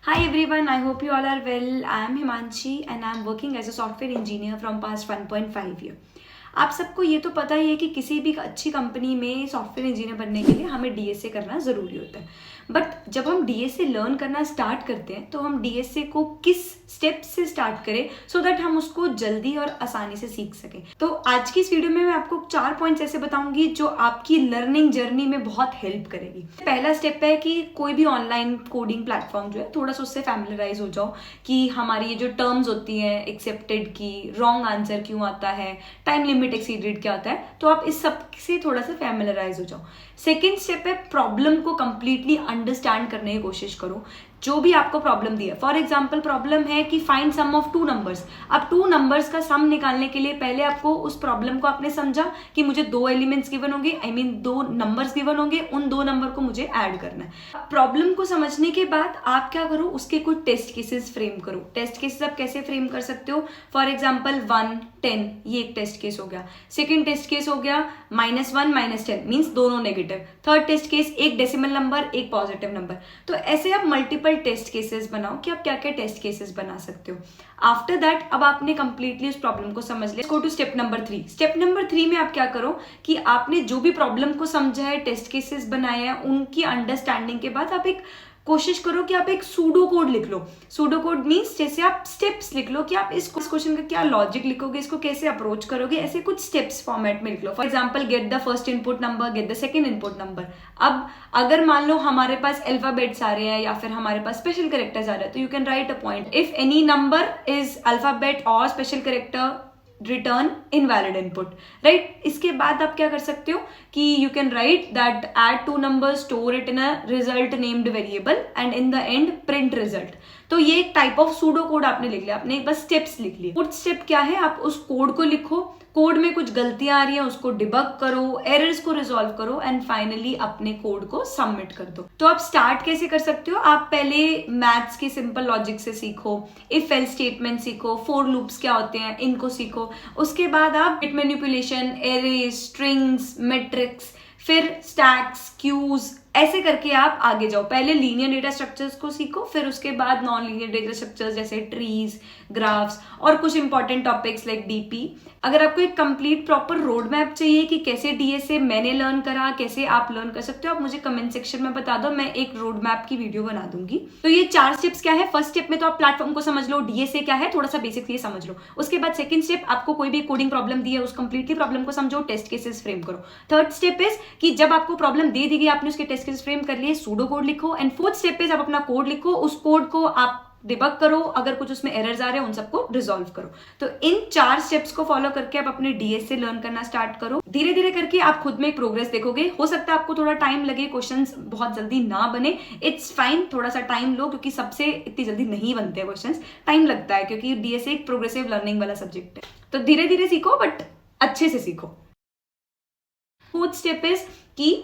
Hi everyone, I hope you all are well. I am Himanshi and I am working as a software engineer from past 1.5 year. आप सबको ये तो पता ही है कि किसी भी अच्छी कंपनी में सॉफ्टवेयर इंजीनियर बनने के लिए हमें डीएसए करना ज़रूरी होता है. बट जब हम डीएसए लर्न करना स्टार्ट करते हैं तो हम डीएसए को किस स्टेप से स्टार्ट करें सो दैट हम उसको जल्दी और आसानी से सीख सकें. तो आज की इस वीडियो में मैं आपको 4 पॉइंट्स ऐसे बताऊंगी जो आपकी लर्निंग जर्नी में बहुत हेल्प करेगी. पहला स्टेप है कि कोई भी ऑनलाइन कोडिंग प्लेटफॉर्म जो है थोड़ा सा उससे फैमिलराइज हो जाओ कि हमारी ये जो टर्म्स होती हैं एक्सेप्टेड की, रॉन्ग आंसर क्यों आता है, टाइम लिमिट एक्सीडेड क्या होता है, तो आप इस सब से थोड़ा सा फैमिलराइज हो जाओ. सेकेंड स्टेप है प्रॉब्लम को कंप्लीटली अंडरस्टैंड करने की कोशिश करो. जो भी आपको प्रॉब्लम दी है, फॉर एग्जाम्पल प्रॉब्लम है कि फाइंड सम ऑफ 2 नंबर्स. अब 2 नंबर्स का सम निकालने के लिए पहले आपको उस प्रॉब्लम को आपने समझा कि मुझे 2 एलिमेंट्स गिवन होंगे, दो नंबर्स गिवन होंगे, उन 2 नंबर को मुझे ऐड करना है. प्रॉब्लम को समझने के बाद आप क्या करो, उसके कुछ टेस्ट केसेस फ्रेम करो. टेस्ट केसेस आप कैसे फ्रेम कर सकते हो? फॉर एग्जाम्पल 1, 10 ये एक टेस्ट केस हो गया. सेकेंड टेस्ट केस हो गया -1 -10 मीन्स दोनों नेगेटिव. थर्ड टेस्ट केस एक डेसिमल नंबर एक पॉजिटिव नंबर. तो ऐसे आप मल्टीपल टेस्ट केसेस बनाओ कि आप क्या क्या टेस्ट केसेस बना सकते हो. आफ्टर दैट अब आपने कंप्लीटली उस प्रॉब्लम को समझ लिया. Go to step number 3. Step number 3 में आप क्या करो कि आपने जो भी प्रॉब्लम को समझा है, टेस्ट केसेस बनाए हैं, उनकी अंडरस्टैंडिंग के बाद आप एक कोशिश करो कि आप एक सूडो कोड लिख लो. सूडो कोड मीन्स जैसे आप स्टेप्स लिख लो कि आप इस क्वेश्चन का क्या लॉजिक लिखोगे, इसको कैसे अप्रोच करोगे, ऐसे कुछ स्टेप्स फॉर्मेट में लिख लो. For example get the first input number, get the second input number. अब अगर मान लो हमारे पास अल्फाबेट्स आ रहे हैं या फिर हमारे पास स्पेशल कैरेक्टर्स आ रहे हैं, तो you can write a point if any number is alphabet और special character return invalid input. Right. इसके बाद आप क्या कर सकते हो कि you can write that add 2 numbers, store it in a result named variable and in the end print result. तो ये एक टाइप ऑफ सूडो कोड आपने लिख लिया, आपने बस स्टेप्स लिख लिए. फोर्थ स्टेप क्या है, आप उस कोड को लिखो. कोड में कुछ गलतियां आ रही हैं उसको डिबग करो, एरर्स को रिजॉल्व करो एंड फाइनली अपने कोड को सबमिट कर दो. तो आप स्टार्ट कैसे कर सकते हो? आप पहले मैथ्स के सिंपल लॉजिक से सीखो, इफ एल्स स्टेटमेंट सीखो, फॉर लूप्स क्या होते हैं इनको सीखो. उसके बाद आप bit manipulation, array, strings, matrix, फिर स्टैक्स, क्यूज, ऐसे करके आप आगे जाओ. पहले लीनियर डेटा स्ट्रक्चर्स को सीखो, फिर उसके बाद नॉन लीनियर डेटा स्ट्रक्चर्स जैसे ट्रीज, ग्राफ्स और कुछ इंपॉर्टेंट टॉपिक्स लाइक डीपी. अगर आपको एक कंप्लीट प्रॉपर रोड मैप चाहिए कि कैसे डीएसए मैंने लर्न करा, कैसे आप लर्न कर सकते हो, आप मुझे कमेंट सेक्शन में बता दो, मैं एक रोड मैप की वीडियो बना दूंगी. तो ये 4 स्टेप्स क्या है. फर्स्ट स्टेप में तो आप प्लेटफॉर्म को समझ लो, डीएसए क्या है थोड़ा सा बेसिक ये समझ लो. उसके बाद सेकंड स्टेप, आपको कोई भी कोडिंग प्रॉब्लम दी है उस कंप्लीटली प्रॉब्लम को समझो, टेस्ट केसेस फ्रेम करो. थर्ड स्टेप इज कि जब आपको प्रॉब्लम दे दी गई, आपने उसके टेस्ट केसेस फ्रेम कर लिए, सूडो कोड लिखो. एंड फोर्थ स्टेप पे आप अपना कोड लिखो, उस कोड को आप डिबग करो, अगर कुछ उसमें एरर्स आ रहे हैं उन सबको रिजॉल्व करो. तो इन 4 स्टेप्स को फॉलो करके आप अपने डीएसए लर्न करना स्टार्ट करो. धीरे धीरे करके आप खुद में एक प्रोग्रेस देखोगे. हो सकता है आपको थोड़ा टाइम लगे, क्वेश्चंस बहुत जल्दी ना बने, इट्स फाइन, थोड़ा सा टाइम लो क्योंकि सबसे इतनी जल्दी नहीं बनते हैं क्वेश्चंस, टाइम लगता है क्योंकि डीएसए एक प्रोग्रेसिव लर्निंग वाला सब्जेक्ट है. तो धीरे धीरे सीखो बट अच्छे से सीखो. फोर्थ स्टेप इज कि